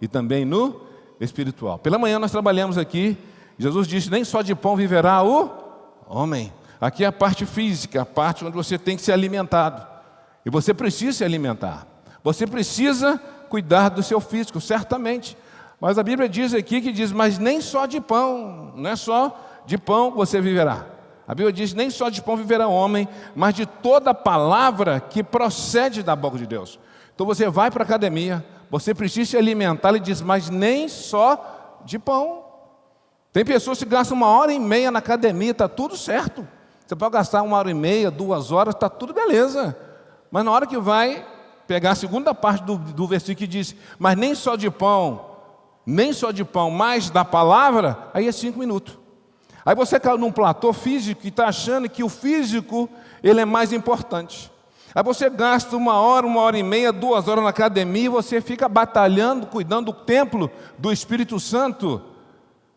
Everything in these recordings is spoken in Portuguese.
e também no espiritual. Pela manhã nós trabalhamos aqui, Jesus disse, nem só de pão viverá o homem. Aqui é a parte física, a parte onde você tem que ser alimentado. E você precisa se alimentar. Você precisa cuidar do seu físico, certamente. Mas a Bíblia diz aqui que diz, mas nem só de pão, não é só de pão você viverá. A Bíblia diz, nem só de pão viverá o homem, mas de toda palavra que procede da boca de Deus. Então você vai para a academia, você precisa se alimentar, ele diz, mas nem só de pão. Tem pessoas que gastam 1h30 na academia, está tudo certo. Você pode gastar 1h30, 2 horas, está tudo beleza. Mas na hora que vai pegar a segunda parte do versículo que diz, mas nem só de pão, mas da palavra, aí é 5 minutos. Aí você caiu num platô físico e está achando que o físico ele é mais importante. Aí você gasta 1 hora, 1h30, 2 horas na academia e você fica batalhando, cuidando do templo do Espírito Santo,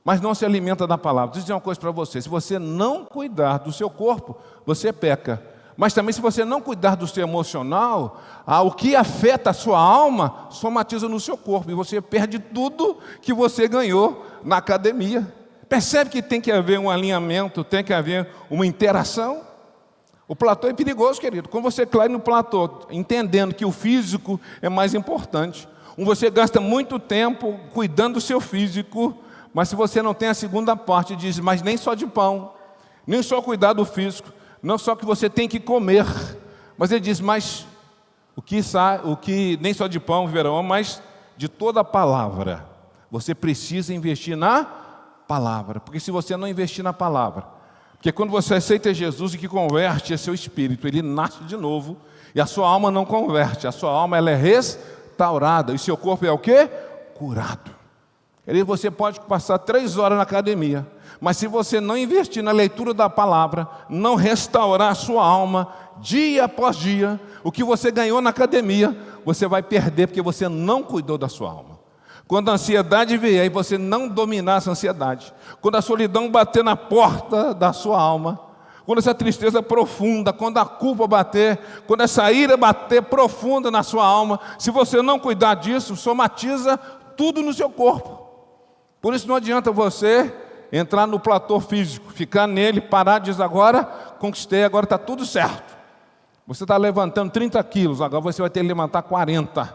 mas não se alimenta da palavra. Deixa eu dizer uma coisa para você, se você não cuidar do seu corpo, você peca. Mas também se você não cuidar do seu emocional, o que afeta a sua alma, somatiza no seu corpo. E você perde tudo que você ganhou na academia. Percebe que tem que haver um alinhamento, tem que haver uma interação. O platô é perigoso, querido. Quando você cai no platô, entendendo que o físico é mais importante, você gasta muito tempo cuidando do seu físico, mas se você não tem a segunda parte, diz, mas nem só de pão, nem só cuidar do físico, não só que você tem que comer, mas ele diz, mas o que nem só de pão viverá, mas de toda a palavra. Você precisa investir na palavra, porque se você não investir na palavra, porque quando você aceita Jesus e que converte seu espírito, ele nasce de novo, e a sua alma não converte, a sua alma ela é restaurada, e seu corpo é o quê? Curado. Você pode passar 3 horas na academia, mas se você não investir na leitura da palavra, não restaurar a sua alma, dia após dia, o que você ganhou na academia, você vai perder, porque você não cuidou da sua alma. Quando a ansiedade vier e você não dominar essa ansiedade, quando a solidão bater na porta da sua alma, quando essa tristeza profunda, quando a culpa bater, quando essa ira bater profunda na sua alma, se você não cuidar disso, somatiza tudo no seu corpo. Por isso não adianta você entrar no platô físico, ficar nele, parar, diz agora, conquistei, agora está tudo certo. Você está levantando 30 quilos, agora você vai ter que levantar 40,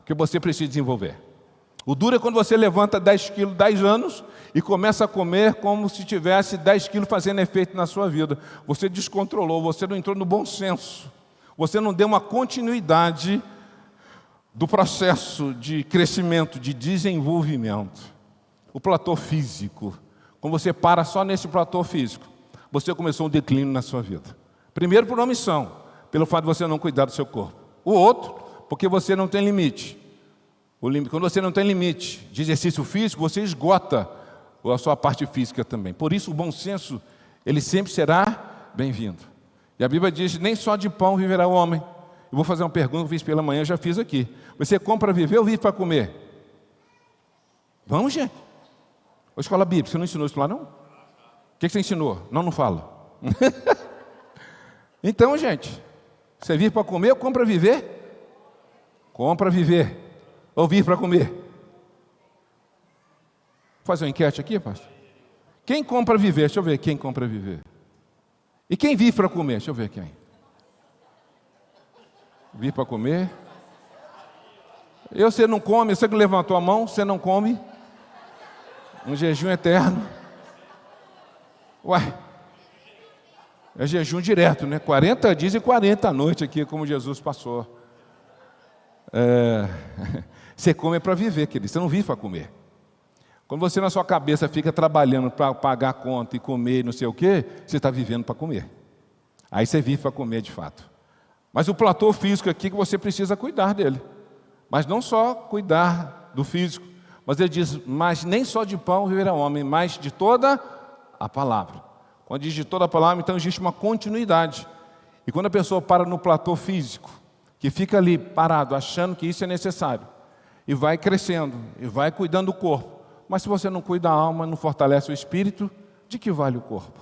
que você precisa desenvolver. O duro é quando você levanta 10 quilos, 10 anos, e começa a comer como se tivesse 10 quilos fazendo efeito na sua vida. Você descontrolou, você não entrou no bom senso, você não deu uma continuidade do processo de crescimento, de desenvolvimento. O platô físico, quando você para só nesse platô físico, você começou um declínio na sua vida. Primeiro por omissão, pelo fato de você não cuidar do seu corpo. O outro, porque você não tem limite. Quando você não tem limite de exercício físico, você esgota a sua parte física também. Por isso o bom senso, ele sempre será bem-vindo. E a Bíblia diz, nem só de pão viverá o homem. Eu vou fazer uma pergunta que eu fiz pela manhã, eu já fiz aqui. Você come para viver ou vive para comer? Vamos, gente. Ô, escola bíblica, você não ensinou isso lá, não? O que você ensinou? Não fala. Então, gente, você vive para comer ou come para viver? Come para viver. Ou vive para comer? Vou fazer uma enquete aqui, pastor. Quem come para viver? Deixa eu ver quem come para viver. E quem vive para comer? Deixa eu ver quem. Vive para comer. Você não come, você que levantou a mão, você não come. Um jejum eterno. Uai, é jejum direto, né? 40 dias e 40 noites aqui, como Jesus passou. Você come para viver, querido, você não vive para comer. Quando você na sua cabeça fica trabalhando para pagar a conta e comer e não sei o quê, você está vivendo para comer. Aí você vive para comer de fato. Mas o platô físico aqui que você precisa cuidar dele. Mas não só cuidar do físico, mas ele diz, mas nem só de pão viverá o homem, mas de toda a palavra. Quando diz de toda a palavra, então existe uma continuidade. E quando a pessoa para no platô físico, que fica ali parado, achando que isso é necessário, e vai crescendo, e vai cuidando do corpo, mas se você não cuida da alma, não fortalece o espírito, de que vale o corpo?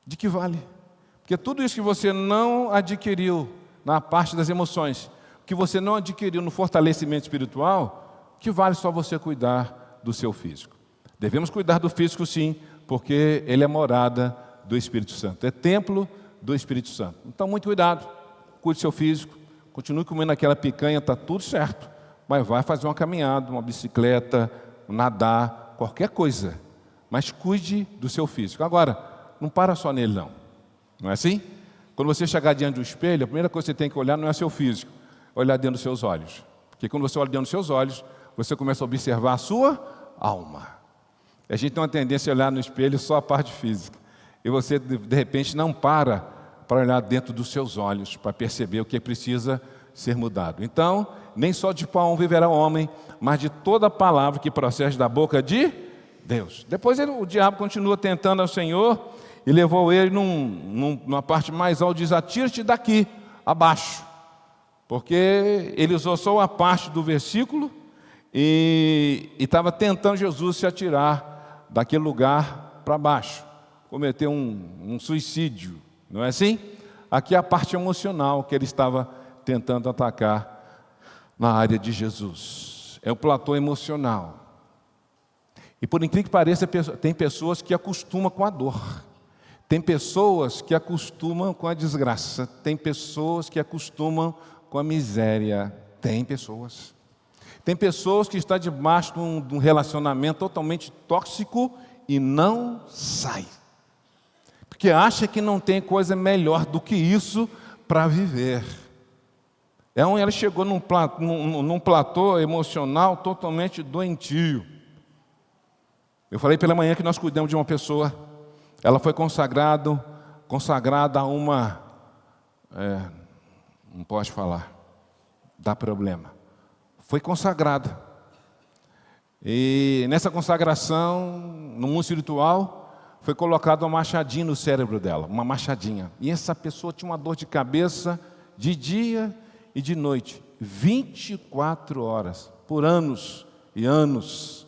De que vale? Porque tudo isso que você não adquiriu na parte das emoções, que você não adquiriu no fortalecimento espiritual, que vale só você cuidar do seu físico. Devemos cuidar do físico sim, porque ele é morada do Espírito Santo, é templo do Espírito Santo. Então, muito cuidado, cuide do seu físico, continue comendo aquela picanha, está tudo certo, mas vai fazer uma caminhada, uma bicicleta, nadar, qualquer coisa, mas cuide do seu físico. Agora, não para só nele não é assim? Quando você chegar diante do espelho, a primeira coisa que você tem que olhar não é seu físico, é olhar dentro dos seus olhos, porque quando você olha dentro dos seus olhos, você começa a observar a sua alma. A gente tem uma tendência a olhar no espelho só a parte física, e você de repente não para olhar dentro dos seus olhos, para perceber o que precisa ser mudado. Então, nem só de pão viverá o homem, mas de toda palavra que procede da boca de Deus. Depois o diabo continua tentando ao Senhor e levou ele numa parte mais alta, diz: atira-te daqui, abaixo. Porque ele usou só uma parte do versículo e estava tentando Jesus se atirar daquele lugar para baixo, cometer um suicídio, não é assim? Aqui é a parte emocional que ele estava tentando atacar na área de Jesus. É o platô emocional. E por incrível que pareça, tem pessoas que acostumam com a dor. Tem pessoas que acostumam com a desgraça. Tem pessoas que acostumam com a miséria. Tem pessoas. Tem pessoas que estão debaixo de um relacionamento totalmente tóxico e não sai. Porque acha que não tem coisa melhor do que isso para viver. Ela chegou num platô emocional totalmente doentio. Eu falei pela manhã que nós cuidamos de uma pessoa. Ela foi consagrada a uma... não pode falar. Dá problema. Foi consagrada. E nessa consagração, no mundo espiritual, foi colocada uma machadinha no cérebro dela. Uma machadinha. E essa pessoa tinha uma dor de cabeça de dia e de noite. 24 horas. Por anos e anos.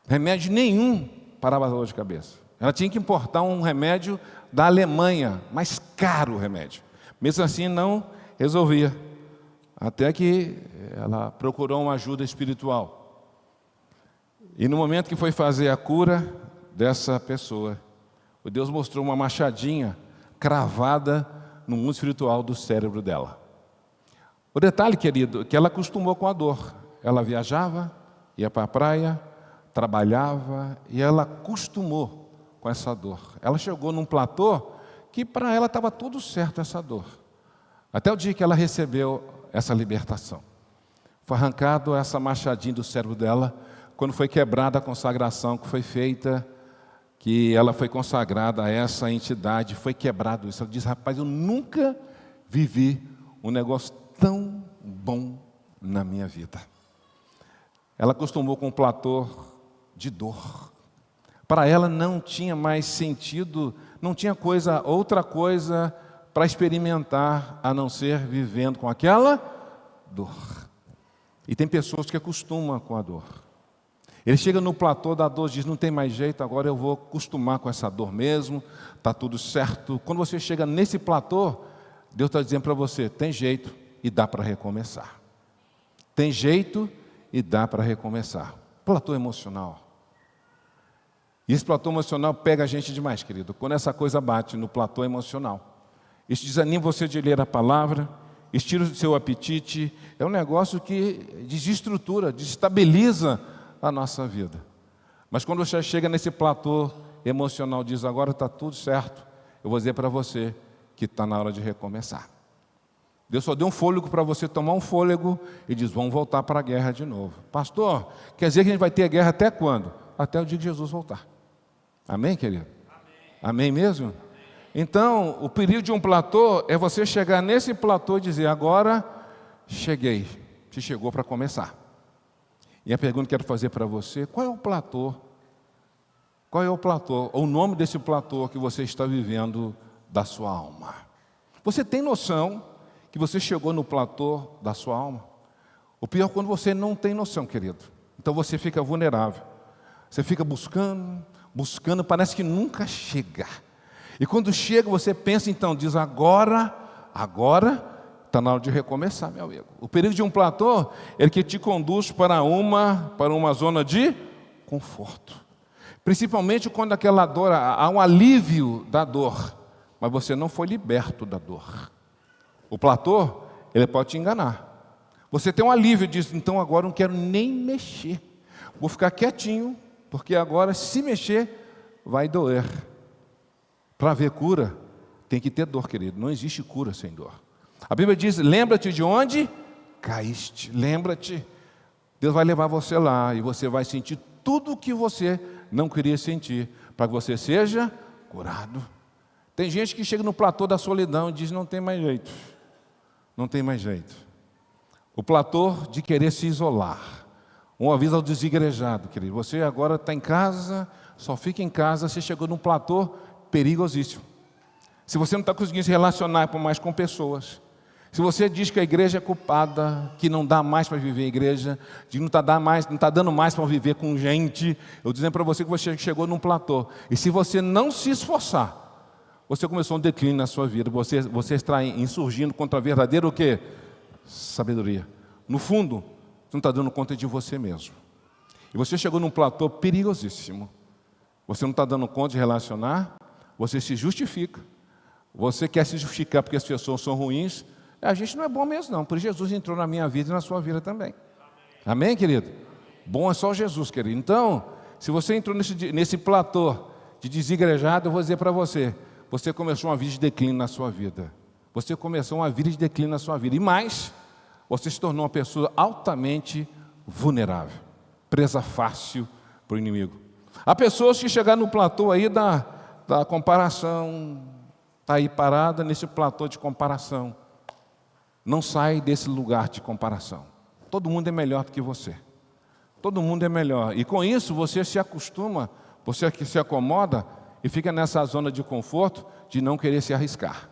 Remédio nenhum parava a dor de cabeça. Ela tinha que importar um remédio da Alemanha, mais caro o remédio. Mesmo assim não resolvia. Até que ela procurou uma ajuda espiritual. E no momento que foi fazer a cura dessa pessoa, o Deus mostrou uma machadinha cravada no mundo espiritual do cérebro dela. O detalhe, querido, é que ela acostumou com a dor. Ela viajava, ia para a praia, trabalhava e ela acostumou com essa dor. Ela chegou num platô que para ela estava tudo certo essa dor. Até o dia que ela recebeu essa libertação. Foi arrancado essa machadinha do cérebro dela, quando foi quebrada a consagração que foi feita, que ela foi consagrada a essa entidade, foi quebrado isso. Ela diz: rapaz, eu nunca vivi um negócio tão bom na minha vida. Ela acostumou com um platô de dor. Para ela não tinha mais sentido, não tinha outra coisa para experimentar, a não ser vivendo com aquela dor. E tem pessoas que acostumam com a dor. Ele chega no platô da dor e diz: não tem mais jeito, agora eu vou acostumar com essa dor mesmo, está tudo certo. Quando você chega nesse platô, Deus está dizendo para você: tem jeito e dá para recomeçar. Tem jeito e dá para recomeçar. Platô emocional. E esse platô emocional pega a gente demais, querido. Quando essa coisa bate no platô emocional, isso desanima você de ler a palavra, isso tira o seu apetite. É um negócio que desestrutura, desestabiliza a nossa vida. Mas quando você chega nesse platô emocional, diz: agora está tudo certo, eu vou dizer para você que está na hora de recomeçar. Deus só deu um fôlego para você tomar um fôlego e diz: vamos voltar para a guerra de novo. Pastor, quer dizer que a gente vai ter a guerra até quando? Até o dia que Jesus voltar. Amém, querido? Amém mesmo? Então, o perigo de um platô é você chegar nesse platô e dizer: agora cheguei. Você chegou para começar. E a pergunta que eu quero fazer para você: qual é o platô? Qual é o platô? Ou o nome desse platô que você está vivendo da sua alma? Você tem noção que você chegou no platô da sua alma? O pior é quando você não tem noção, querido. Então você fica vulnerável. Você fica buscando, parece que nunca chega. E quando chega, você pensa, então, diz: agora está na hora de recomeçar, meu amigo. O perigo de um platô é que te conduz para uma zona de conforto. Principalmente quando aquela dor, há um alívio da dor, mas você não foi liberto da dor. O platô, ele pode te enganar. Você tem um alívio e diz, então agora eu não quero nem mexer. Vou ficar quietinho, porque agora se mexer vai doer. Para haver cura, tem que ter dor, querido. Não existe cura sem dor. A Bíblia diz, lembra-te de onde caíste. Lembra-te. Deus vai levar você lá e você vai sentir tudo o que você não queria sentir, para que você seja curado. Tem gente que chega no platô da solidão e diz, não tem mais jeito. Não tem mais jeito. O platô de querer se isolar. Um aviso ao desigrejado, querido. Você agora está em casa, só fica em casa, você chegou num platô perigosíssimo. Se você não está conseguindo se relacionar mais com pessoas, se você diz que a igreja é culpada, que não dá mais para viver a igreja, que não está dando mais para viver com gente, eu dizendo para você que você chegou num platô. E se você não se esforçar, você começou um declínio na sua vida, você está insurgindo contra a verdadeira o quê? Sabedoria. No fundo, você não está dando conta de você mesmo. E você chegou num platô perigosíssimo. Você não está dando conta de relacionar, você se justifica. Você quer se justificar porque as pessoas são ruins. A gente não é bom mesmo não, por isso Jesus entrou na minha vida e na sua vida também. Amém, querido? Bom é só Jesus, querido. Então, se você entrou nesse platô de desigrejado, eu vou dizer para você, você começou uma vida de declínio na sua vida. Você começou uma vida de declínio na sua vida. E mais, você se tornou uma pessoa altamente vulnerável, presa fácil para o inimigo. Há pessoas que chegaram no platô aí da comparação, está aí parada nesse platô de comparação. Não sai desse lugar de comparação. Todo mundo é melhor do que você. Todo mundo é melhor. E com isso você se acostuma, você se acomoda e fica nessa zona de conforto de não querer se arriscar.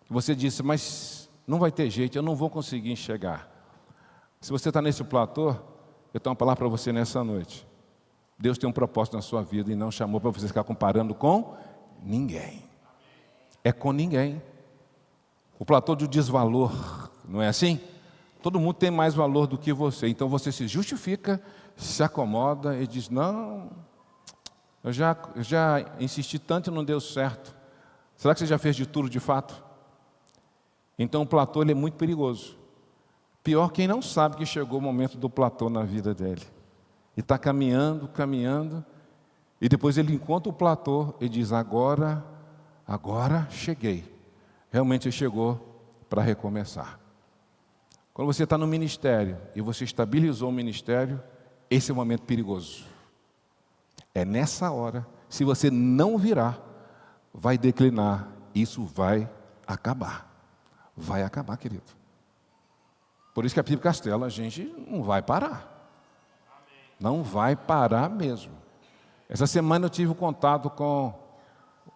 Você disse, mas não vai ter jeito, eu não vou conseguir enxergar. Se você está nesse platô, eu tenho uma palavra para você nessa noite. Deus tem um propósito na sua vida e não chamou para você ficar comparando com ninguém. É com ninguém. O platô do desvalor, não é assim? Todo mundo tem mais valor do que você. Então você se justifica, se acomoda e diz, não, eu já insisti tanto e não deu certo. Será que você já fez de tudo de fato? Então o platô ele é muito perigoso. Pior quem não sabe que chegou o momento do platô na vida dele. E está caminhando, e depois ele encontra o platô e diz, agora cheguei. Realmente chegou para recomeçar. Quando você está no ministério e você estabilizou o ministério, esse é um momento perigoso. É nessa hora, se você não virar, vai declinar, isso vai acabar. Vai acabar, querido. Por isso que a PIB Castelo, a gente não vai parar. Não vai parar mesmo. Essa semana eu tive contato com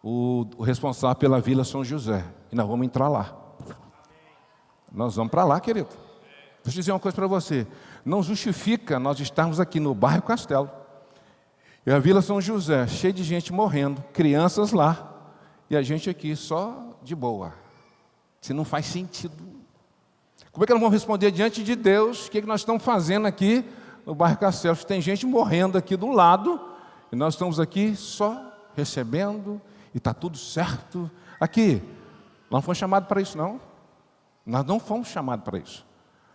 o responsável pela Vila São José. E nós vamos entrar lá. Nós vamos para lá, querido. Deixa eu dizer uma coisa para você. Não justifica nós estarmos aqui no bairro Castelo. E a Vila São José, cheia de gente morrendo, crianças lá, e a gente aqui só de boa. Se não faz sentido. Como é que nós vamos responder diante de Deus? O que nós estamos fazendo aqui no bairro Castelo? Tem gente morrendo aqui do lado, e nós estamos aqui só recebendo, e está tudo certo. Aqui, nós não fomos chamados para isso, não. Nós não fomos chamados para isso.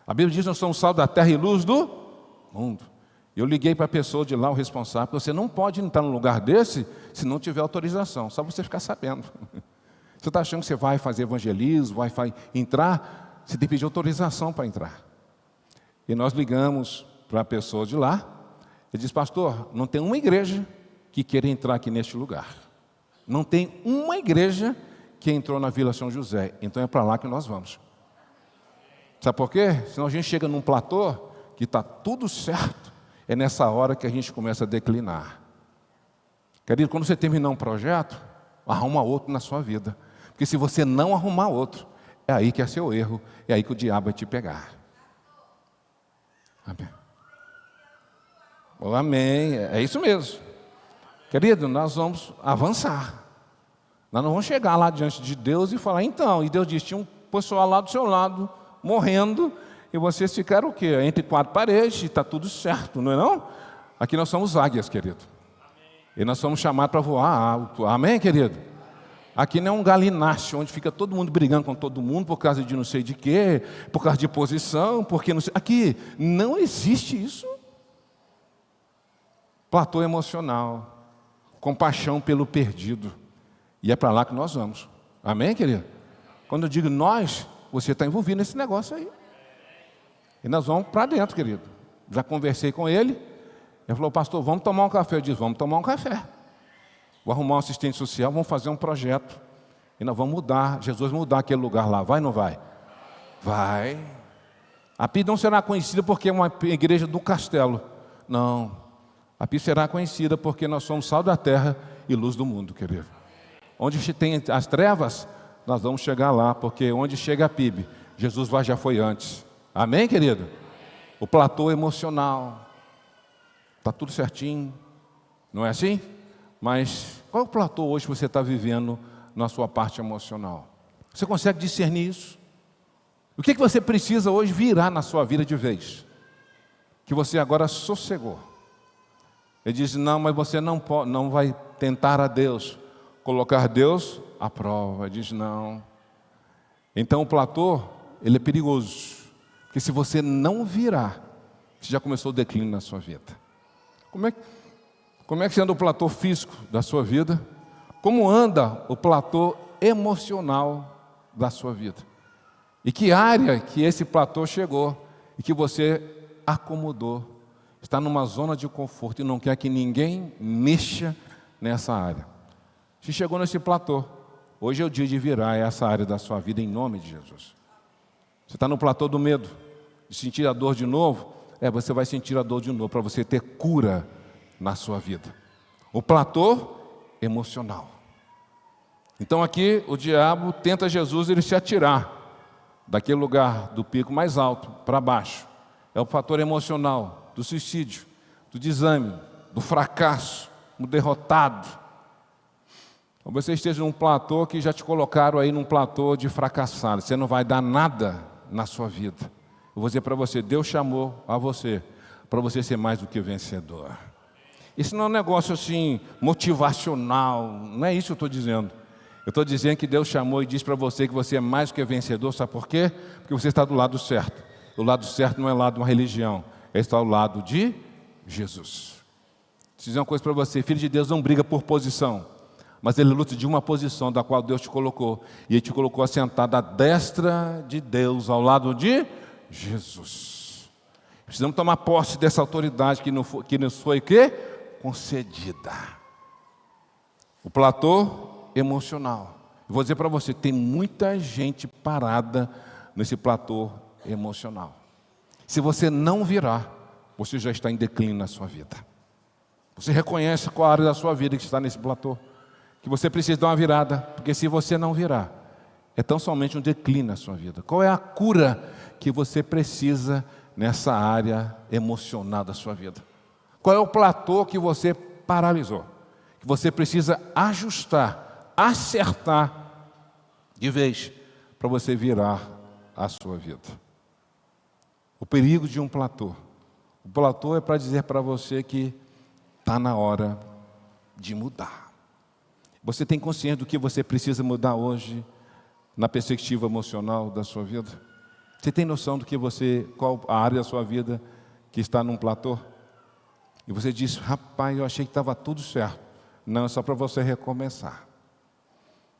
A Bíblia diz que nós somos sal da terra e luz do mundo. Eu liguei para a pessoa de lá, o responsável, você não pode entrar num lugar desse se não tiver autorização, só você ficar sabendo. Você está achando que você vai fazer evangelismo, vai entrar, você tem que pedir autorização para entrar. E nós ligamos para a pessoa de lá, ele diz, pastor, não tem uma igreja que queira entrar aqui neste lugar. Não tem uma igreja que entrou na Vila São José, então é para lá que nós vamos. Sabe por quê? Senão a gente chega num platô que está tudo certo, é nessa hora que a gente começa a declinar. Querido, quando você terminar um projeto, arruma outro na sua vida. Porque se você não arrumar outro, é aí que é seu erro, é aí que o diabo vai te pegar. Amém. Oh, amém, é isso mesmo. Querido, nós vamos avançar. Nós não vamos chegar lá diante de Deus e falar, então, e Deus disse, tinha pessoal lá do seu lado, morrendo, e vocês ficaram o quê? Entre quatro paredes, e está tudo certo, não é não? Aqui nós somos águias, querido. E nós somos chamados para voar alto. Amém, querido? Aqui não é um galináceo, onde fica todo mundo brigando com todo mundo por causa de não sei de quê, por causa de posição, porque não sei... Aqui não existe isso. Platô emocional, compaixão pelo perdido. E é para lá que nós vamos. Amém, querido? Quando eu digo nós, você está envolvido nesse negócio aí. E nós vamos para dentro, querido. Já conversei com ele. Ele falou, pastor, vamos tomar um café. Eu disse, vamos tomar um café. Vou arrumar um assistente social, vamos fazer um projeto. E nós vamos mudar, Jesus mudar aquele lugar lá. Vai ou não vai? Vai. A PIB não será conhecida porque é uma igreja do castelo. Não. A PIB será conhecida porque nós somos sal da terra e luz do mundo, querido. Onde tem as trevas, nós vamos chegar lá, porque onde chega a PIB, Jesus já foi antes. Amém, querido? O platô emocional. Está tudo certinho. Não é assim? Mas qual é o platô hoje que você está vivendo na sua parte emocional? Você consegue discernir isso? O que você precisa hoje virar na sua vida de vez? Que você agora sossegou. Ele diz, não, mas você não vai tentar a Deus, colocar Deus à prova. Ele diz, não. Então o platô, ele é perigoso. Porque se você não virar, você já começou o declínio na sua vida. Como é que anda o platô físico da sua vida? Como anda o platô emocional da sua vida? E que área que esse platô chegou e que você acomodou? Está numa zona de conforto e não quer que ninguém mexa nessa área. Se chegou nesse platô, hoje é o dia de virar essa área da sua vida em nome de Jesus. Você está no platô do medo, de sentir a dor de novo? Você vai sentir a dor de novo para você ter cura na sua vida. O platô emocional. Então aqui o diabo tenta Jesus ele se atirar daquele lugar do pico mais alto para baixo. É o fator emocional do suicídio, do desânimo, do fracasso, do derrotado. Ou você esteja num platô que já te colocaram aí num platô de fracassado. Você não vai dar nada na sua vida. Eu vou dizer para você, Deus chamou a você para você ser mais do que vencedor. Isso não é um negócio assim motivacional, não é isso que eu estou dizendo. Eu estou dizendo que Deus chamou e disse para você que você é mais do que vencedor, sabe por quê? Porque você está do lado certo. O lado certo não é o lado de uma religião, é estar ao lado de Jesus. Vou dizer uma coisa para você, filho de Deus não briga por posição, mas ele luta de uma posição da qual Deus te colocou. E ele te colocou assentado à destra de Deus, ao lado de Jesus. Precisamos tomar posse dessa autoridade que nos foi o quê? Concedida. O platô emocional. Eu vou dizer para você, tem muita gente parada nesse platô emocional. Se você não virar, você já está em declínio na sua vida. Você reconhece qual área da sua vida que está nesse platô, que você precisa dar uma virada, porque se você não virar, é tão somente um declínio na sua vida. Qual é a cura que você precisa nessa área emocional da sua vida? Qual é o platô que você paralisou? Que você precisa ajustar, acertar de vez para você virar a sua vida. O perigo de um platô. O platô é para dizer para você que está na hora de mudar. Você tem consciência do que você precisa mudar hoje na perspectiva emocional da sua vida? Você tem noção do que qual a área da sua vida que está num platô? E você diz, rapaz, eu achei que estava tudo certo. Não, é só para você recomeçar.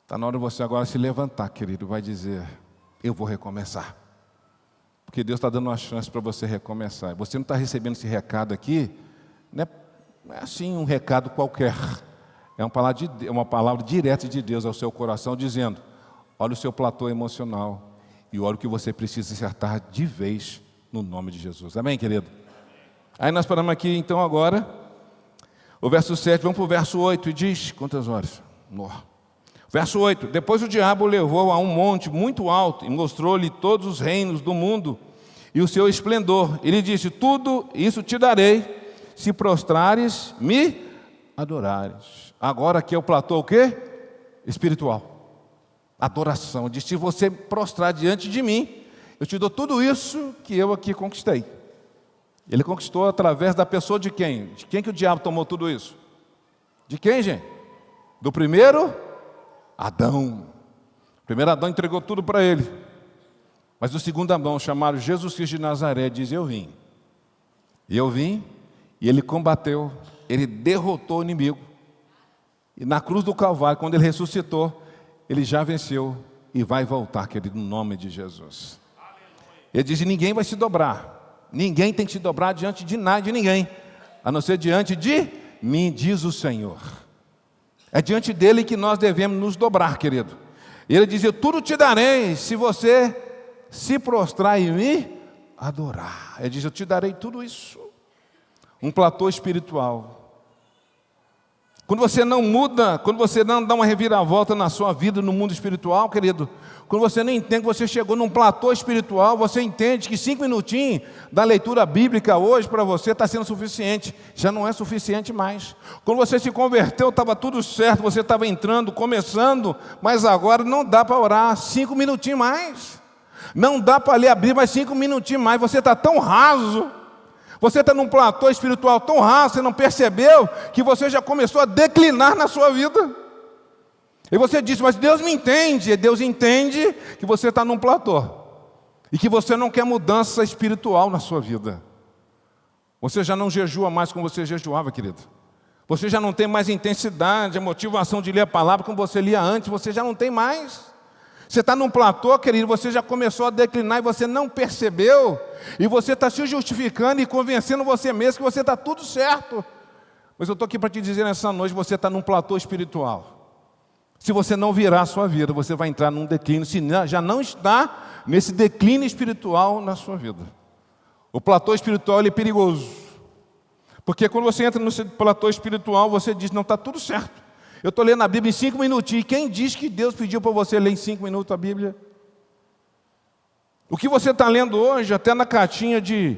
Está na hora de você agora se levantar, querido, vai dizer, eu vou recomeçar. Porque Deus está dando uma chance para você recomeçar. Você não está recebendo esse recado aqui, não é assim um recado qualquer. É uma palavra direta de Deus ao seu coração, dizendo, olha o seu platô emocional e olha o que você precisa acertar de vez no nome de Jesus. Amém, querido? Aí nós paramos aqui, então, agora, o verso 7, vamos para o verso 8, e diz, quantas horas? Verso 8, depois o diabo o levou a um monte muito alto e mostrou-lhe todos os reinos do mundo e o seu esplendor. Ele disse, tudo isso te darei, se prostrares, me adorares. Agora aqui é o platô o quê? Espiritual. Adoração. Ele disse: se você prostrar diante de mim, eu te dou tudo isso que eu aqui conquistei. Ele conquistou através da pessoa de quem? De quem que o diabo tomou tudo isso? De quem, gente? Do primeiro Adão. O primeiro Adão entregou tudo para ele. Mas o segundo Adão, chamado Jesus Cristo de Nazaré, diz: eu vim. E eu vim, e ele combateu, ele derrotou o inimigo. E na cruz do Calvário, quando ele ressuscitou, ele já venceu e vai voltar, querido, no nome de Jesus. Ele diz: ninguém vai se dobrar. Ninguém tem que se dobrar diante de nada, de ninguém, a não ser diante de mim, diz o Senhor. É diante dele que nós devemos nos dobrar, querido. E ele diz: eu tudo te darei se você se prostrar e me adorar. Ele diz: eu te darei tudo isso. Um platô espiritual. Quando você não muda, quando você não dá uma reviravolta na sua vida, no mundo espiritual, querido, quando você não entende que você chegou num platô espiritual, você entende que 5 minutinhos da leitura bíblica hoje para você está sendo suficiente. Já não é suficiente mais. Quando você se converteu, estava tudo certo, você estava entrando, começando, mas agora não dá para orar 5 minutinhos mais. Não dá para ler a Bíblia mais 5 minutinhos mais. Você está tão raso. Você está num platô espiritual tão raso, você não percebeu que você já começou a declinar na sua vida. E você diz: mas Deus me entende. E Deus entende que você está num platô e que você não quer mudança espiritual na sua vida. Você já não jejua mais como você jejuava, querido. Você já não tem mais intensidade, a motivação de ler a palavra como você lia antes. Você já não tem mais. Você está num platô, querido, você já começou a declinar e você não percebeu. E você está se justificando e convencendo você mesmo que você está tudo certo. Mas eu estou aqui para te dizer nessa noite: você está num platô espiritual. Se você não virar a sua vida, você vai entrar num declínio, se já não está nesse declínio espiritual na sua vida. O platô espiritual ele é perigoso. Porque quando você entra no platô espiritual, você diz: não, está tudo certo. Eu estou lendo a Bíblia em 5 minutinhos. Quem diz que Deus pediu para você ler em 5 minutos a Bíblia? O que você está lendo hoje, até na cartinha de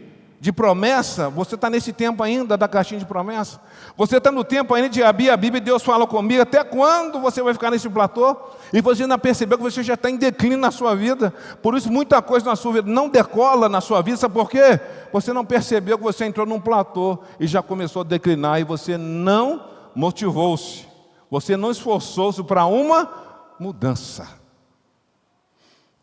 promessa, você está nesse tempo ainda da cartinha de promessa? Você está no tempo ainda de abrir a Bíblia e Deus fala comigo? Até quando você vai ficar nesse platô? E você ainda percebeu que você já está em declínio na sua vida? Por isso muita coisa na sua vida não decola na sua vida. Sabe por quê? Você não percebeu que você entrou num platô e já começou a declinar e você não motivou-se. Você não esforçou-se para uma mudança.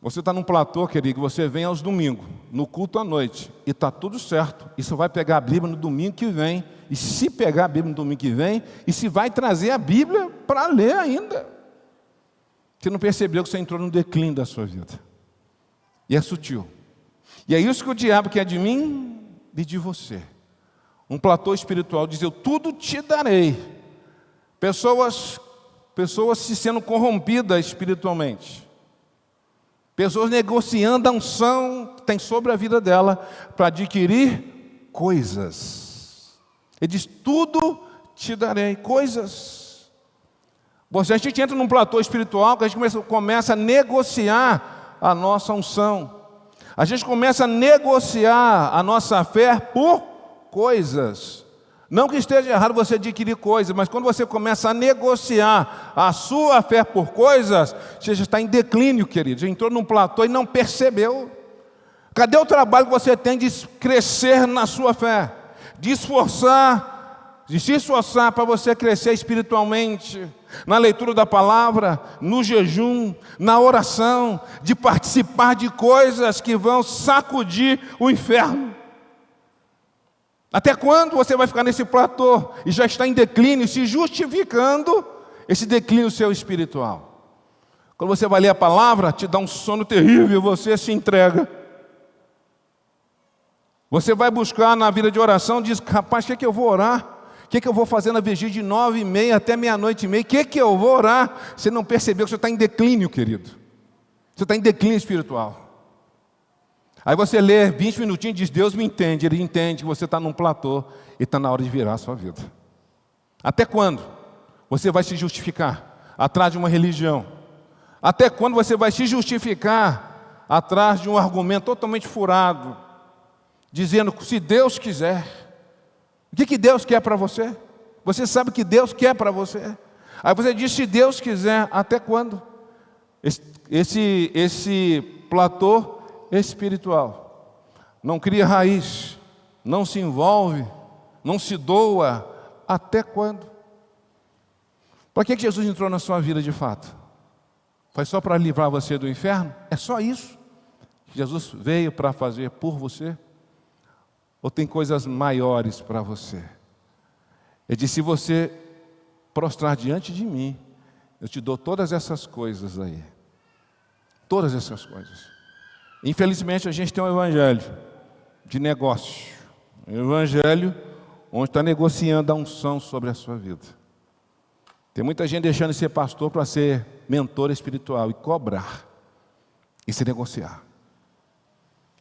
Você está num platô, querido, você vem aos domingos, no culto à noite, e está tudo certo. E você vai pegar a Bíblia no domingo que vem, e se pegar a Bíblia no domingo que vem, e se vai trazer a Bíblia para ler ainda. Você não percebeu que você entrou no declínio da sua vida. E é sutil. E é isso que o diabo quer de mim e de você. Um platô espiritual diz: eu tudo te darei. Pessoas se sendo corrompidas espiritualmente. Pessoas negociando a unção que tem sobre a vida dela para adquirir coisas. Ele diz: tudo te darei, coisas. A gente entra num platô espiritual que a gente começa a negociar a nossa unção. A gente começa a negociar a nossa fé por coisas. Não que esteja errado você adquirir coisas, mas quando você começa a negociar a sua fé por coisas, você já está em declínio, querido. Já entrou num platô e não percebeu. Cadê o trabalho que você tem de crescer na sua fé? De se esforçar para você crescer espiritualmente, na leitura da palavra, no jejum, na oração, de participar de coisas que vão sacudir o inferno. Até quando você vai ficar nesse platô e já está em declínio, se justificando esse declínio seu espiritual? Quando você vai ler a palavra, te dá um sono terrível, você se entrega. Você vai buscar na vida de oração, diz: rapaz, o que eu vou orar? O que eu vou fazer na vigília de 9h30 até 00:30? O que eu vou orar? Você não percebeu que você está em declínio, querido. Você está em declínio espiritual. Aí você lê 20 minutinhos e diz: Deus me entende. Ele entende que você está num platô e está na hora de virar a sua vida. Até quando você vai se justificar atrás de uma religião? Até quando você vai se justificar atrás de um argumento totalmente furado, dizendo: se Deus quiser? O que Deus quer para você? Você sabe o que Deus quer para você? Aí você diz: se Deus quiser, até quando? esse platô espiritual não cria raiz, não se envolve, não se doa, até quando? Para que Jesus entrou na sua vida de fato? Foi só para livrar você do inferno? É só isso que Jesus veio para fazer por você? Ou tem coisas maiores para você? Ele disse: se você prostrar diante de mim, eu te dou todas essas coisas aí. Todas essas coisas. Infelizmente a gente tem um evangelho de negócio. Um evangelho onde está negociando a unção sobre a sua vida. Tem muita gente deixando de ser pastor para ser mentor espiritual e cobrar e se negociar.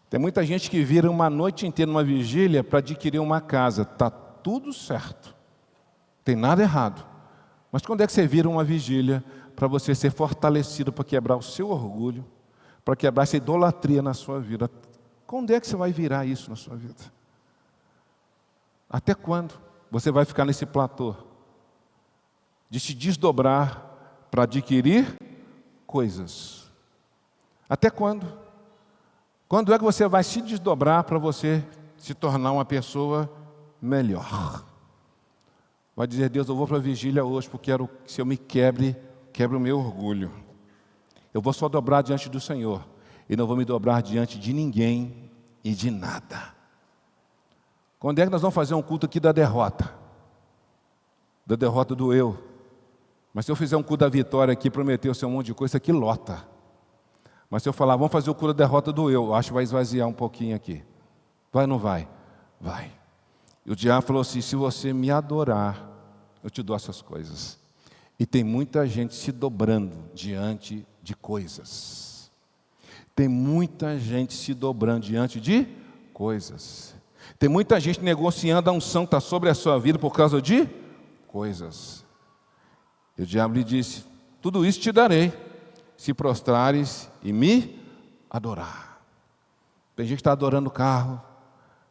Tem muita gente que vira uma noite inteira numa vigília para adquirir uma casa. Está tudo certo. Tem nada errado. Mas quando é que você vira uma vigília para você ser fortalecido para quebrar o seu orgulho, para quebrar essa idolatria na sua vida? Quando é que você vai virar isso na sua vida? Até quando você vai ficar nesse platô de se desdobrar para adquirir coisas? Até quando? Quando é que você vai se desdobrar para você se tornar uma pessoa melhor? Vai dizer: Deus, eu vou para a vigília hoje porque quero que se eu me quebre o meu orgulho. Eu vou só dobrar diante do Senhor e não vou me dobrar diante de ninguém e de nada. Quando é que nós vamos fazer um culto aqui da derrota? Da derrota do eu. Mas se eu fizer um culto da vitória aqui, prometer o seu um monte de coisa, isso aqui lota. Mas se eu falar, vamos fazer o culto da derrota do eu acho que vai esvaziar um pouquinho aqui. Vai ou não vai? Vai. E o diabo falou assim: se você me adorar, eu te dou essas coisas. E tem muita gente se dobrando diante de coisas. Tem muita gente se dobrando diante de coisas. Tem muita gente negociando a unção que está sobre a sua vida por causa de coisas. E o diabo lhe disse: tudo isso te darei, se prostrares e me adorar. Tem gente que está adorando carro,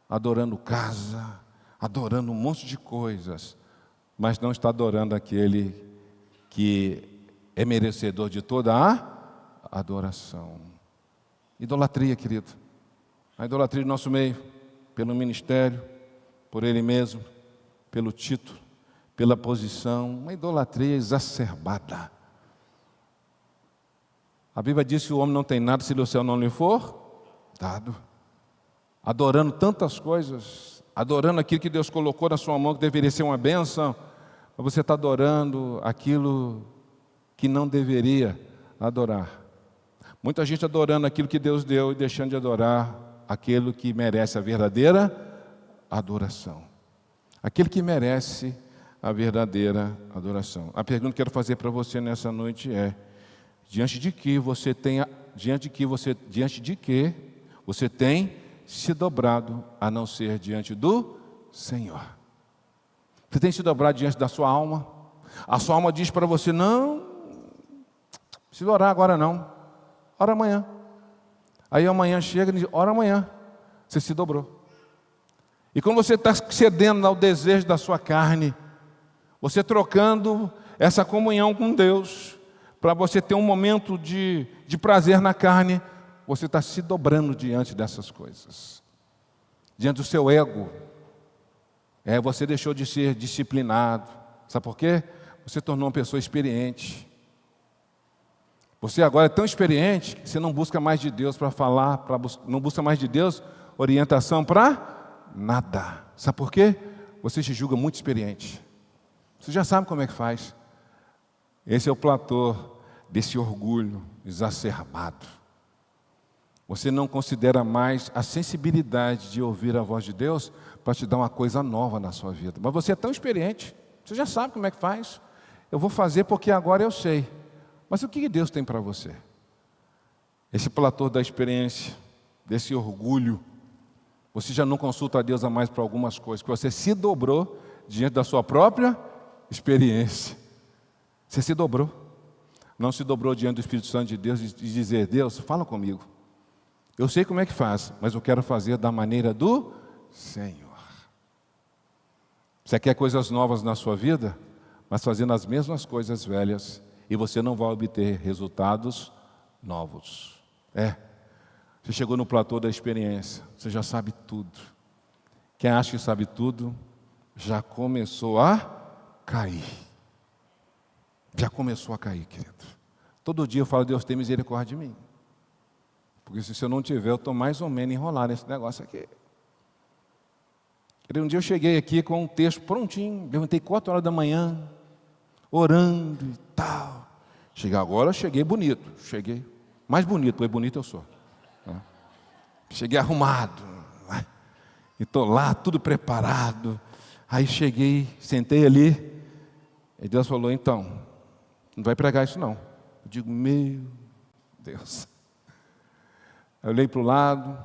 adorando casa, adorando um monte de coisas, mas não está adorando aquele que é merecedor de toda a adoração. Idolatria, querido. A idolatria do nosso meio, pelo ministério, por ele mesmo, pelo título, pela posição, uma idolatria exacerbada. A Bíblia diz que o homem não tem nada se o céu não lhe for dado. Adorando tantas coisas, adorando aquilo que Deus colocou na sua mão, que deveria ser uma bênção, mas você está adorando aquilo que não deveria adorar. Muita gente adorando aquilo que Deus deu e deixando de adorar aquilo que merece a verdadeira adoração. Aquele que merece a verdadeira adoração. A pergunta que quero fazer para você nessa noite é: diante de que você tem se dobrado a não ser diante do Senhor? Você tem se dobrado diante da sua alma? A sua alma diz para você: não precisa orar agora não, ora amanhã. Aí amanhã chega e diz: ora amanhã. Você se dobrou. E quando você está cedendo ao desejo da sua carne, você trocando essa comunhão com Deus, para você ter um momento de prazer na carne, você está se dobrando diante dessas coisas. Diante do seu ego. Você deixou de ser disciplinado. Sabe por quê? Você tornou uma pessoa experiente. Você agora é tão experiente que você não busca mais de Deus para falar, não busca mais de Deus orientação para nada. Sabe por quê? Você se julga muito experiente. Você já sabe como é que faz. Esse é o platô desse orgulho exacerbado. Você não considera mais a sensibilidade de ouvir a voz de Deus para te dar uma coisa nova na sua vida. Mas você é tão experiente, você já sabe como é que faz. Eu vou fazer porque agora eu sei. Mas o que Deus tem para você? Esse platô da experiência, desse orgulho, você já não consulta a Deus a mais para algumas coisas, porque você se dobrou diante da sua própria experiência. Você se dobrou. Não se dobrou diante do Espírito Santo de Deus e dizer: Deus, fala comigo. Eu sei como é que faz, mas eu quero fazer da maneira do Senhor. Você quer coisas novas na sua vida, mas fazendo as mesmas coisas velhas, e você não vai obter resultados novos. Você chegou no platô da experiência, você já sabe tudo. Quem acha que sabe tudo, já começou a cair. Já começou a cair, querido. Todo dia eu falo, Deus tem misericórdia de mim. Porque se eu não tiver, eu estou mais ou menos enrolado nesse negócio aqui. Um dia eu cheguei aqui com um texto prontinho, levantei 4 horas da manhã, orando e tal. Agora eu cheguei bonito, mais bonito, porque bonito eu sou. Cheguei arrumado, e estou lá, tudo preparado. Aí cheguei, sentei ali, e Deus falou, então, não vai pregar isso não. Eu digo, meu Deus. Eu olhei para o lado,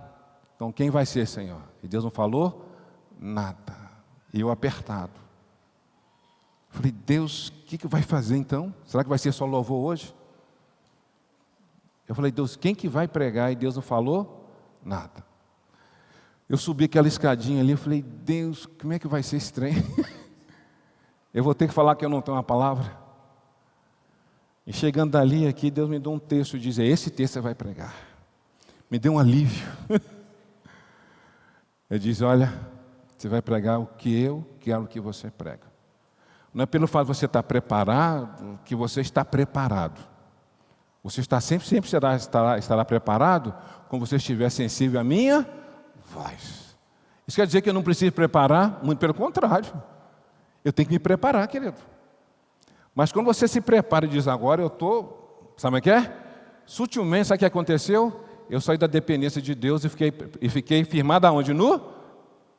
então quem vai ser, Senhor? E Deus não falou nada. E eu apertado. Falei, Deus, o que vai fazer então? Será que vai ser só louvor hoje? Eu falei, Deus, quem que vai pregar? E Deus não falou nada. Eu subi aquela escadinha ali, eu falei, Deus, como é que vai ser esse trem? Eu vou ter que falar que eu não tenho uma palavra. E chegando dali aqui, Deus me deu um texto e diz, esse texto você vai pregar. Me deu um alívio. Ele diz, olha, você vai pregar o que eu quero que você prega. Não é pelo fato de você estar preparado, que você está preparado. Você sempre estará preparado quando você estiver sensível à minha voz. Isso quer dizer que eu não preciso preparar? Muito pelo contrário. Eu tenho que me preparar, querido. Mas quando você se prepara e diz, agora eu estou, sabe o que é? Sutilmente, sabe o que aconteceu? Eu saí da dependência de Deus e fiquei firmado aonde? No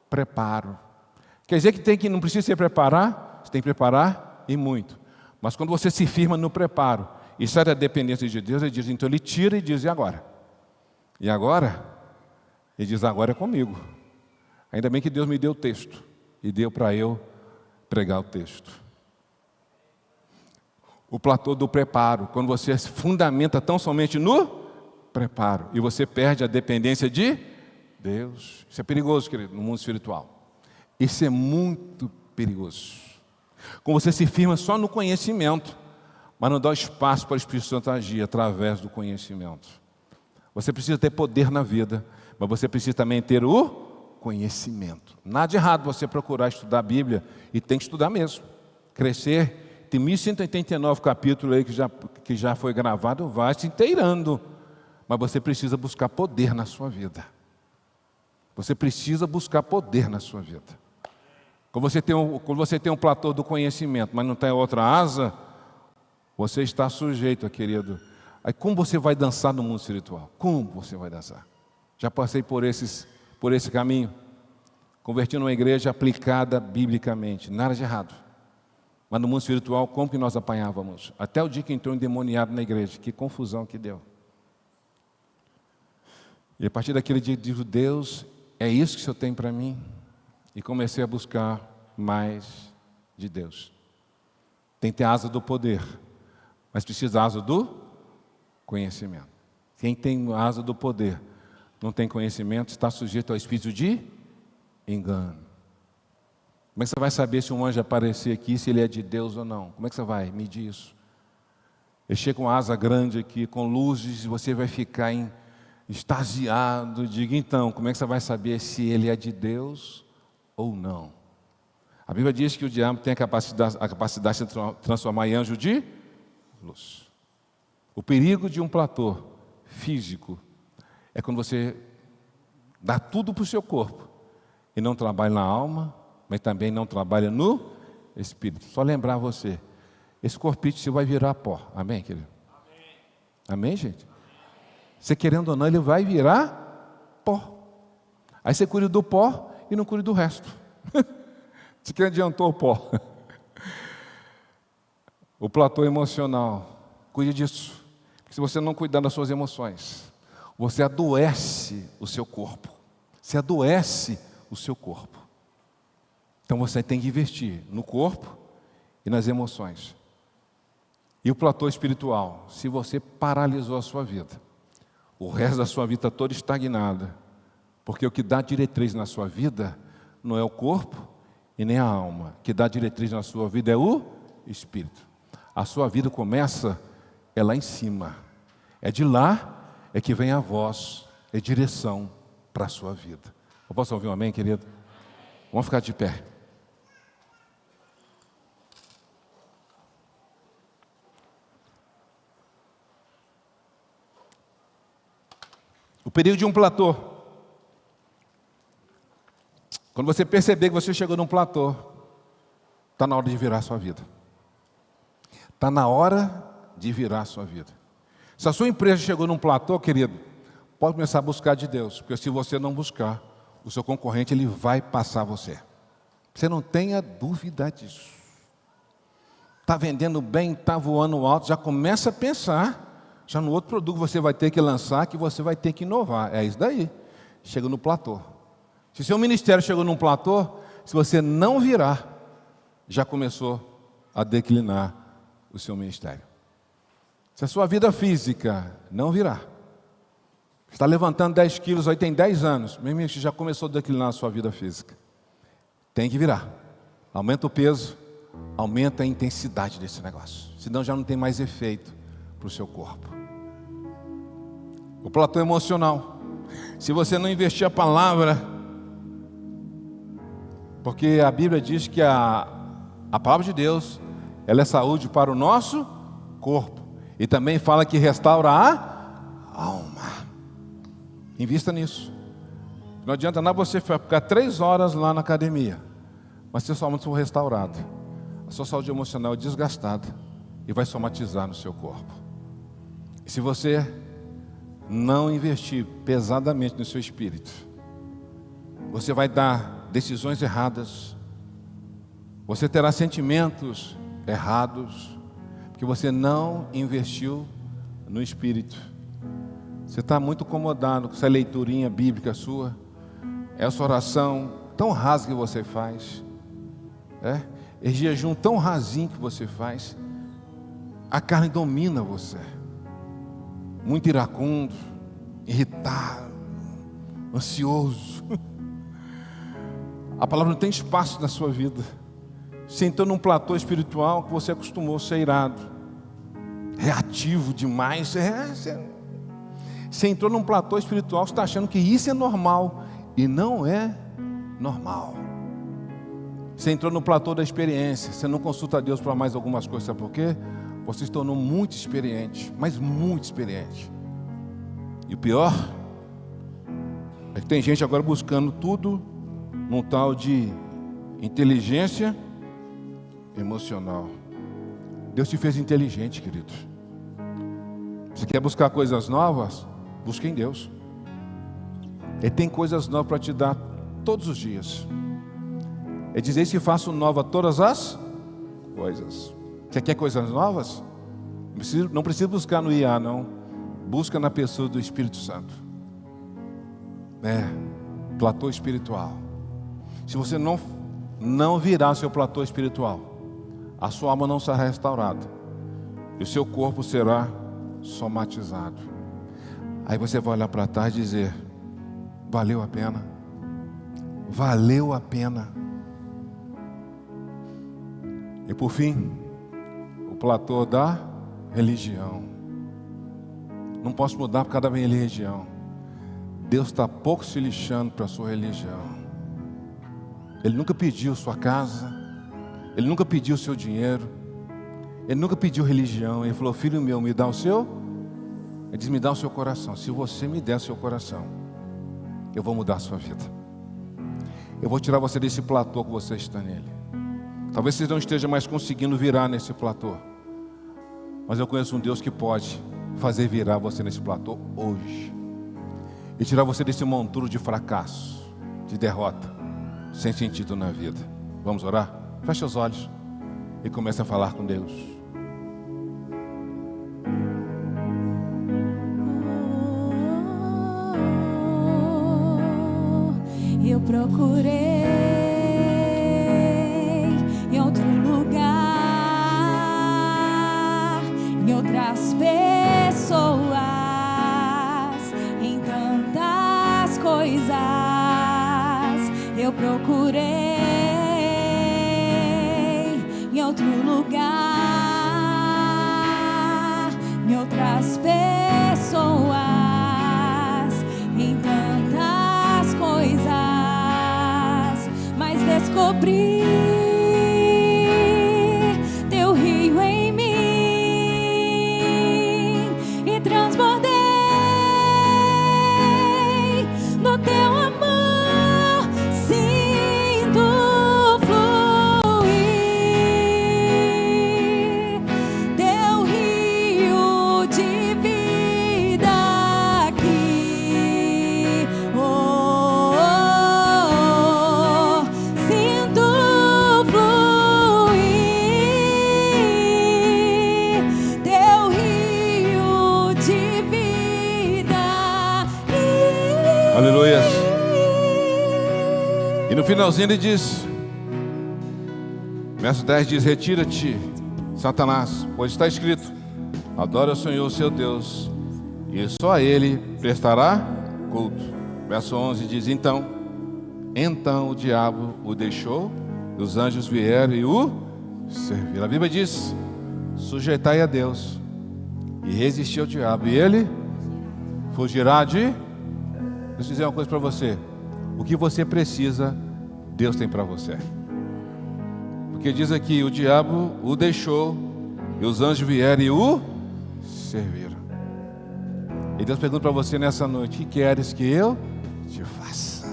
preparo. Quer dizer que não precisa se preparar? Você tem que preparar e muito. Mas quando você se firma no preparo e sai da dependência de Deus, ele diz, então ele tira e diz, e agora? E agora? Ele diz, agora é comigo. Ainda bem que Deus me deu o texto e deu para eu pregar o texto. O platô do preparo, quando você se fundamenta tão somente no preparo e você perde a dependência de Deus. Isso é perigoso, querido, no mundo espiritual. Isso é muito perigoso. Quando você se firma só no conhecimento, mas não dá espaço para o Espírito Santo agir através do conhecimento. Você precisa ter poder na vida, mas você precisa também ter o conhecimento. Nada de errado você procurar estudar a Bíblia, e tem que estudar mesmo. Crescer. Tem 1189 capítulos aí que já foi gravado, vai se inteirando. Mas você precisa buscar poder na sua vida. Você precisa buscar poder na sua vida. Quando você tem um platô do conhecimento, mas não tem outra asa, você está sujeito, querido. Aí como você vai dançar no mundo espiritual? Como você vai dançar? Já passei por esse caminho. Converti numa igreja aplicada biblicamente. Nada de errado. Mas no mundo espiritual, como que nós apanhávamos? Até o dia que entrou um endemoniado na igreja. Que confusão que deu. E a partir daquele dia, eu digo, Deus, é isso que o Senhor tem para mim? E comecei a buscar mais de Deus. Tem que ter a asa do poder, mas precisa da asa do conhecimento. Quem tem a asa do poder, não tem conhecimento, está sujeito ao espírito de engano. Como é que você vai saber se um anjo aparecer aqui, se ele é de Deus ou não? Como é que você vai medir isso? Ele chega com uma asa grande aqui, com luzes, e você vai ficar extasiado. Diga então, como é que você vai saber se ele é de Deus ou não? A Bíblia diz que o diabo tem a capacidade de se transformar em anjo de luz. O perigo de um platô físico é quando você dá tudo para o seu corpo e não trabalha na alma, mas também não trabalha no espírito. Só lembrar você, esse corpite seu vai virar pó. Amém, querido? Amém, amém, gente? Você querendo ou não, ele vai virar pó. Aí você cuida do pó e não cuida do resto. Você que adiantou o pó. O platô emocional, cuide disso. Porque se você não cuidar das suas emoções, você adoece o seu corpo. Você adoece o seu corpo. Então você tem que investir no corpo e nas emoções. E o platô espiritual, se você paralisou a sua vida, o resto da sua vida está toda estagnada, porque o que dá diretriz na sua vida não é o corpo e nem a alma. O que dá diretriz na sua vida é o espírito. A sua vida começa lá em cima, É de lá é que vem a voz, é direção para a sua vida. Eu posso ouvir um amém, querido? Vamos ficar de pé. O período de um platô. Quando você perceber que você chegou num platô, está na hora de virar a sua vida. Está na hora de virar a sua vida. Se a sua empresa chegou num platô, querido, pode começar a buscar de Deus, porque se você não buscar, o seu concorrente ele vai passar você. Você não tenha dúvida disso. Está vendendo bem, está voando alto, já começa a pensar, já no outro produto que você vai ter que lançar, que você vai ter que inovar. É isso daí. Chega no platô. Se seu ministério chegou num platô, se você não virar, já começou a declinar o seu ministério. Se a sua vida física não virar, está levantando 10 quilos, aí tem 10 anos, mesmo que já começou a declinar a sua vida física. Tem que virar. Aumenta o peso, aumenta a intensidade desse negócio. Senão já não tem mais efeito para o seu corpo. O platô emocional. Se você não investir a palavra, porque a Bíblia diz que a palavra de Deus, ela é saúde para o nosso corpo. E também fala que restaura a alma. Invista nisso. Não adianta nada você ficar 3 horas lá na academia, mas se sua alma for restaurada, a sua saúde emocional é desgastada e vai somatizar no seu corpo. E se você não investir pesadamente no seu espírito, você vai dar decisões erradas, você terá sentimentos errados, porque você não investiu no espírito. Você está muito incomodado com essa leiturinha bíblica sua, essa oração tão rasa que você faz, esse jejum tão rasinho que você faz. A carne domina você, muito iracundo, irritado, ansioso. A palavra não tem espaço na sua vida. Você entrou num platô espiritual que você acostumou a ser irado, reativo demais. Você entrou num platô espiritual, você está achando que isso é normal, e não é normal. Você entrou no platô da experiência, você não consulta a Deus para mais algumas coisas, sabe por quê? Você se tornou muito experiente, mas muito experiente. E o pior é que tem gente agora buscando tudo num tal de inteligência emocional. Deus te fez inteligente, querido. Você quer buscar coisas novas? Busque em Deus. Ele tem coisas novas para te dar todos os dias. Ele diz que faço nova todas as coisas. Você quer coisas novas? Não precisa buscar no IA, não. Busca na pessoa do Espírito Santo. Platô espiritual. Se você não virar seu platô espiritual, a sua alma não será restaurada e o seu corpo será somatizado. Aí você vai olhar para trás e dizer: valeu a pena. Valeu a pena. E por fim, o platô da religião. Não posso mudar por causa da minha religião. Deus está pouco se lixando para a sua religião. Ele nunca pediu sua casa, Ele nunca pediu seu dinheiro, Ele nunca pediu religião. Ele falou: filho meu, me dá o seu. Ele diz: me dá o seu coração. Se você me der o seu coração, eu vou mudar a sua vida. Eu vou tirar você desse platô que você está nele. Talvez você não esteja mais conseguindo virar nesse platô, mas eu conheço um Deus que pode fazer virar você nesse platô hoje e tirar você desse monturo de fracasso, de derrota, sem sentido na vida. Vamos orar? Feche os olhos e comece a falar com Deus. Eu procurei em outro lugar, em outras pessoas, em tantas coisas. Eu procurei em outro lugar, em outras pessoas, finalzinho ele diz, verso 10 diz: retira-te, Satanás, pois está escrito: adora o Senhor seu Deus, e só a Ele prestará culto. Verso 11 diz: então o diabo o deixou, e os anjos vieram e o serviram. A Bíblia diz: sujeitai a Deus e resistir ao diabo, e ele fugirá de... Deixa eu dizer uma coisa para você: o que você precisa, Deus tem para você. Porque diz aqui: o diabo o deixou, e os anjos vieram e o serviram. E Deus pergunta para você nessa noite: o que queres que eu te faça?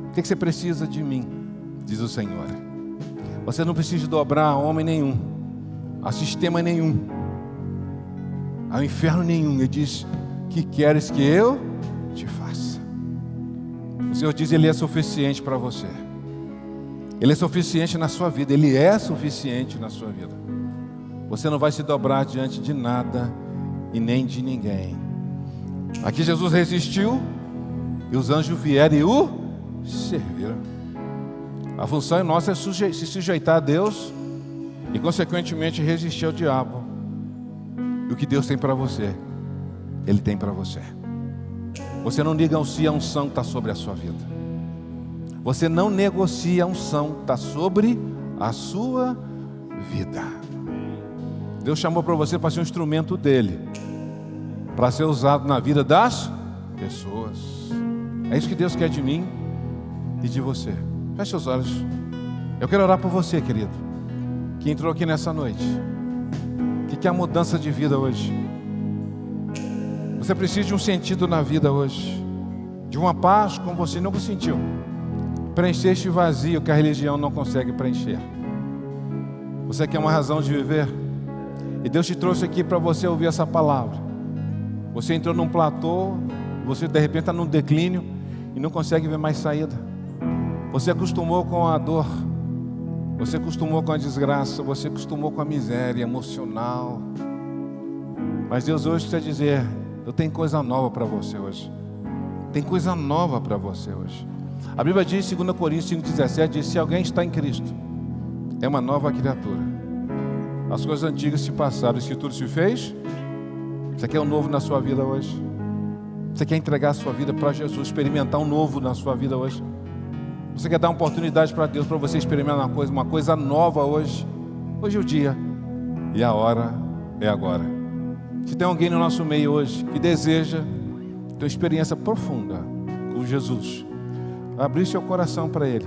O que você precisa de mim? Diz o Senhor. Você não precisa dobrar a homem nenhum, a sistema nenhum, ao inferno nenhum. Ele diz: que queres que eu te faça? O Senhor diz: Ele é suficiente para você. Ele é suficiente na sua vida. Ele é suficiente na sua vida. Você não vai se dobrar diante de nada e nem de ninguém. Aqui Jesus resistiu, e os anjos vieram e o serviram. A função nossa é se sujeitar a Deus e consequentemente resistir ao diabo. E o que Deus tem para você, Ele tem para você. Você não negocia a unção que está sobre a sua vida. Você não negocia a unção que está sobre a sua vida. Deus chamou para você para ser um instrumento dEle, para ser usado na vida das pessoas. É isso que Deus quer de mim e de você. Feche os olhos. Eu quero orar por você, querido, que entrou aqui nessa noite, que quer mudança de vida hoje. Você precisa de um sentido na vida hoje, de uma paz como você nunca sentiu, preencher este vazio que a religião não consegue preencher. Você quer uma razão de viver, e Deus te trouxe aqui para você ouvir essa palavra. Você entrou num platô, você de repente está num declínio e não consegue ver mais saída. Você acostumou com a dor, você acostumou com a desgraça, você acostumou com a miséria emocional. Mas Deus hoje quer dizer: eu tenho coisa nova para você hoje. Tem coisa nova para você hoje. A Bíblia diz, 2 Coríntios 5,17, diz: se alguém está em Cristo, é uma nova criatura. As coisas antigas se passaram, isso tudo se fez. Você quer um novo na sua vida hoje? Você quer entregar a sua vida para Jesus, experimentar um novo na sua vida hoje? Você quer dar uma oportunidade para Deus, para você experimentar uma coisa nova hoje? Hoje é o dia, e a hora é agora. Se tem alguém no nosso meio hoje que deseja ter uma experiência profunda com Jesus, abrir seu coração para Ele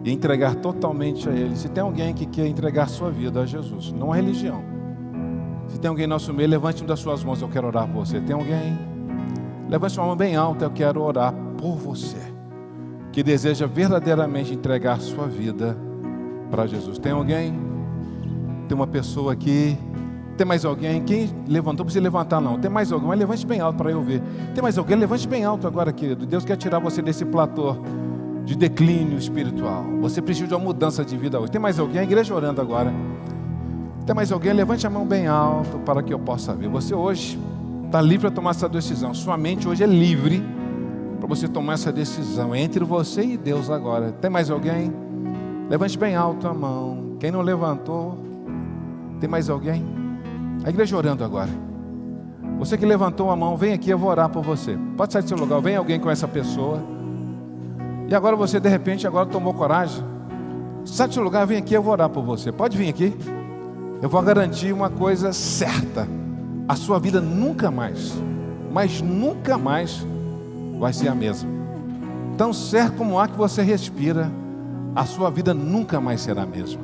e entregar totalmente a Ele. Se tem alguém que quer entregar sua vida a Jesus, não a religião. Se tem alguém no nosso meio, levante uma das suas mãos, eu quero orar por você. Tem alguém? Levante sua mão bem alta, eu quero orar por você, que deseja verdadeiramente entregar sua vida para Jesus. Tem alguém? Tem uma pessoa aqui? Tem mais alguém? Quem levantou? Não precisa levantar não. Tem mais alguém? Mas levante bem alto para eu ver. Tem mais alguém? Levante bem alto agora, querido. Deus quer tirar você desse platô de declínio espiritual. Você precisa de uma mudança de vida hoje. Tem mais alguém? A igreja orando agora. Tem mais alguém? Levante a mão bem alto para que eu possa ver. Você hoje está livre para tomar essa decisão. Sua mente hoje é livre para você tomar essa decisão. É entre você e Deus agora. Tem mais alguém? Levante bem alto a mão. Quem não levantou? Tem mais alguém? A igreja orando agora. Você que levantou a mão, vem aqui, eu vou orar por você. Pode sair do seu lugar, vem alguém com essa pessoa. E agora você de repente agora tomou coragem. Sai do seu lugar, vem aqui, eu vou orar por você. Pode vir aqui. Eu vou garantir uma coisa certa: a sua vida nunca mais, mas nunca mais vai ser a mesma. Tão certo como o ar que você respira, a sua vida nunca mais será a mesma.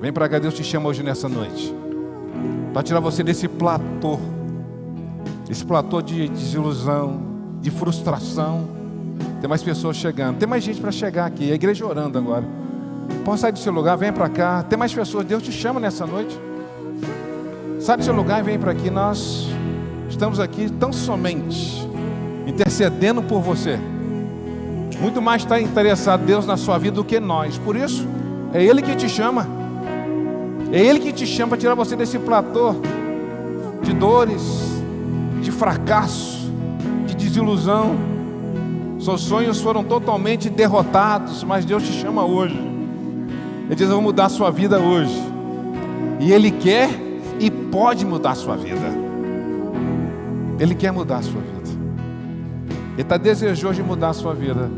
Vem para cá, Deus te chama hoje nessa noite para tirar você desse platô, esse platô de desilusão, de frustração. Tem mais pessoas chegando, tem mais gente para chegar aqui. A igreja orando agora. Pode sair do seu lugar, vem para cá. Tem mais pessoas, Deus te chama nessa noite. Sai do seu lugar e vem para aqui. Nós estamos aqui tão somente intercedendo por você. Muito mais está interessado Deus na sua vida do que nós. Por isso, é Ele que te chama. É Ele que te chama para tirar você desse platô de dores, de fracasso, de desilusão. Seus sonhos foram totalmente derrotados, mas Deus te chama hoje. Ele diz: eu vou mudar a sua vida hoje. E Ele quer e pode mudar a sua vida. Ele quer mudar a sua vida. Ele está desejoso de mudar a sua vida.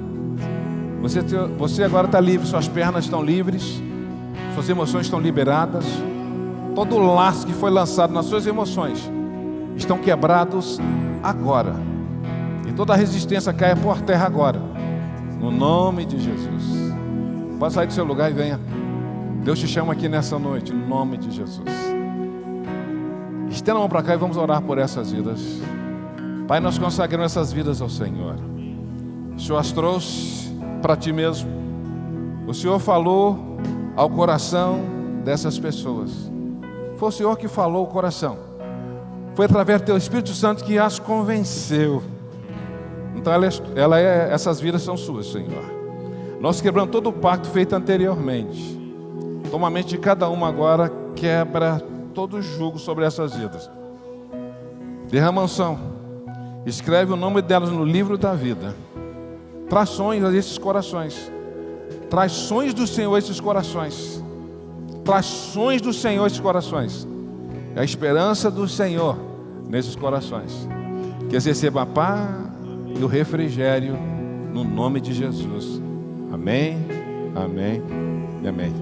Você agora está livre, suas pernas estão livres, suas emoções estão liberadas. Todo o laço que foi lançado nas suas emoções estão quebrados agora. E toda a resistência caia por terra agora. No nome de Jesus. Pode sair do seu lugar e venha. Deus te chama aqui nessa noite, no nome de Jesus. Estenda a mão para cá e vamos orar por essas vidas. Pai, nós consagramos essas vidas ao Senhor. O Senhor as trouxe para Ti mesmo. O Senhor falou ao coração dessas pessoas. Foi o Senhor que falou ao coração. Foi através do Teu Espírito Santo que as convenceu. Então essas vidas são suas, Senhor. Nós quebramos todo o pacto feito anteriormente. Toma a mente de cada uma agora, quebra todo o jugo sobre essas vidas. Derrama unção. Escreve o nome delas no livro da vida. Traz sonhos a esses corações. Traz sonhos do Senhor a esses corações. Traz sonhos do Senhor a esses corações. É a esperança do Senhor nesses corações. Que eles recebam a paz e o refrigério no nome de Jesus. Amém, amém e amém.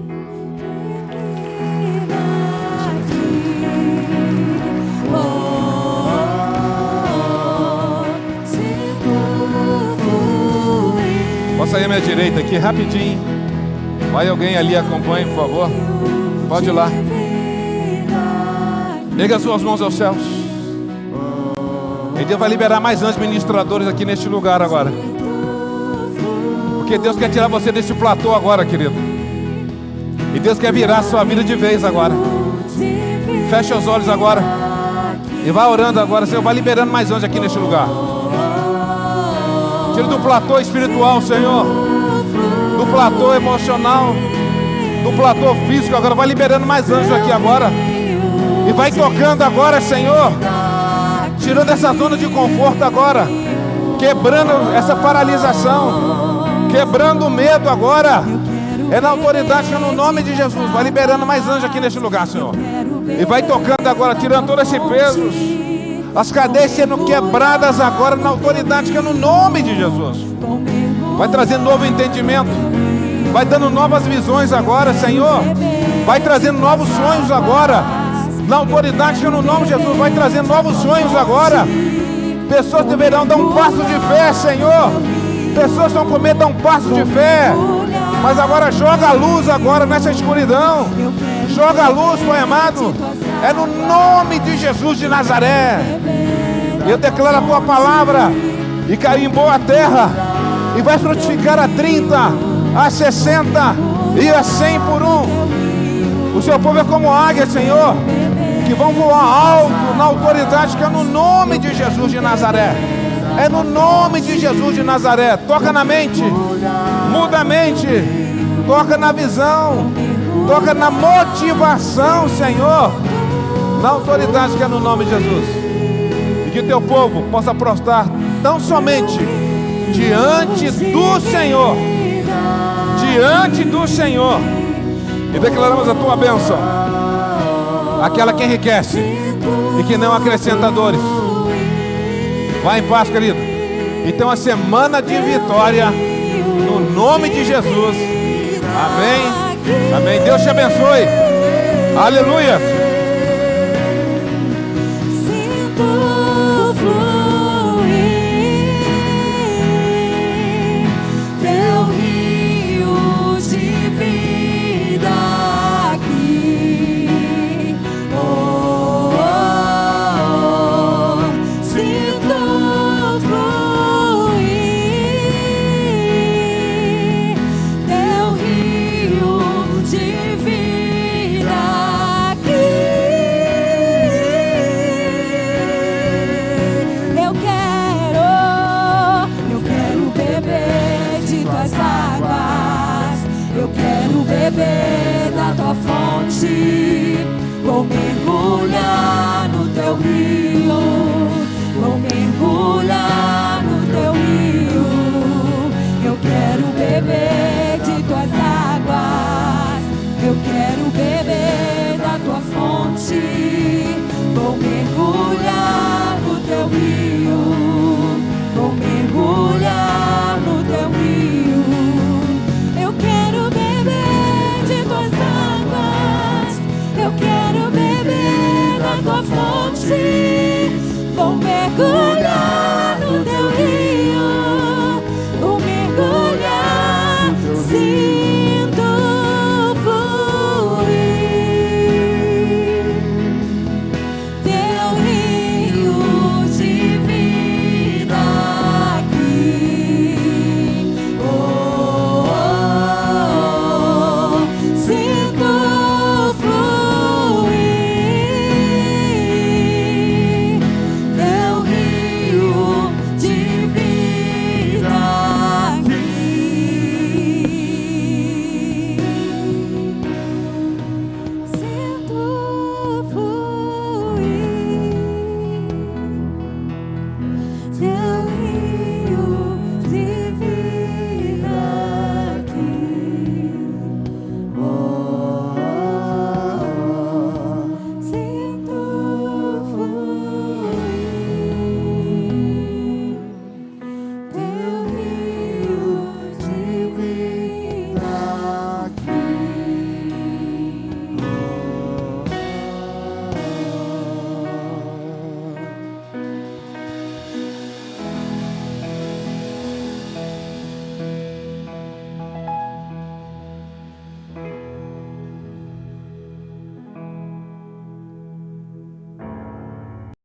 Posso ir à minha direita aqui rapidinho. Vai alguém ali, acompanhe, por favor. Pode ir lá. Erga as suas mãos aos céus. E Deus vai liberar mais anjos ministradores aqui neste lugar agora. Porque Deus quer tirar você desse platô agora, querido. E Deus quer virar a sua vida de vez agora. Fecha os olhos agora. E vai orando agora. Senhor, vai liberando mais anjos aqui neste lugar. Tira do platô espiritual, Senhor. Do platô emocional. Do platô físico agora. Vai liberando mais anjos aqui agora. E vai tocando agora, Senhor. Tirando essa zona de conforto agora. Quebrando essa paralisação. Quebrando o medo agora. É na autoridade, no nome de Jesus. Vai liberando mais anjos aqui neste lugar, Senhor. E vai tocando agora, tirando todo esse peso. As cadeias sendo quebradas agora na autoridade, que é no nome de Jesus. Vai trazendo novo entendimento. Vai dando novas visões agora, Senhor. Vai trazendo novos sonhos agora. Na autoridade, que é no nome de Jesus. Vai trazendo novos sonhos agora. Pessoas deverão dar um passo de fé, Senhor. Pessoas estão com medo, dá um passo de fé. Mas agora joga a luz agora nessa escuridão. Joga a luz, Pai amado. É no nome de Jesus de Nazaré. Eu declaro a Tua palavra. E caiu em boa terra. E vai frutificar a 30, a 60 e a 100 por um. O Seu povo é como águia, Senhor, que vão voar alto na autoridade, que é no nome de Jesus de Nazaré. É no nome de Jesus de Nazaré. Toca na mente. Muda a mente. Toca na visão. Toca na motivação, Senhor. Na autoridade, que é no nome de Jesus. E que o Teu povo possa prostrar tão somente diante do Senhor. Diante do Senhor. E declaramos a Tua bênção. Aquela que enriquece e que não acrescenta dores. Vai em paz, querido. Então, a semana de vitória no nome de Jesus. Amém. Amém. Deus te abençoe. Aleluia. Sinto fluir Teu rio de vida aqui. Oh, oh, oh. Sinto fluir Teu rio de vida aqui. Eu quero beber de Tuas águas. Eu quero beber da Tua fonte. Vou mergulhar no Teu rio.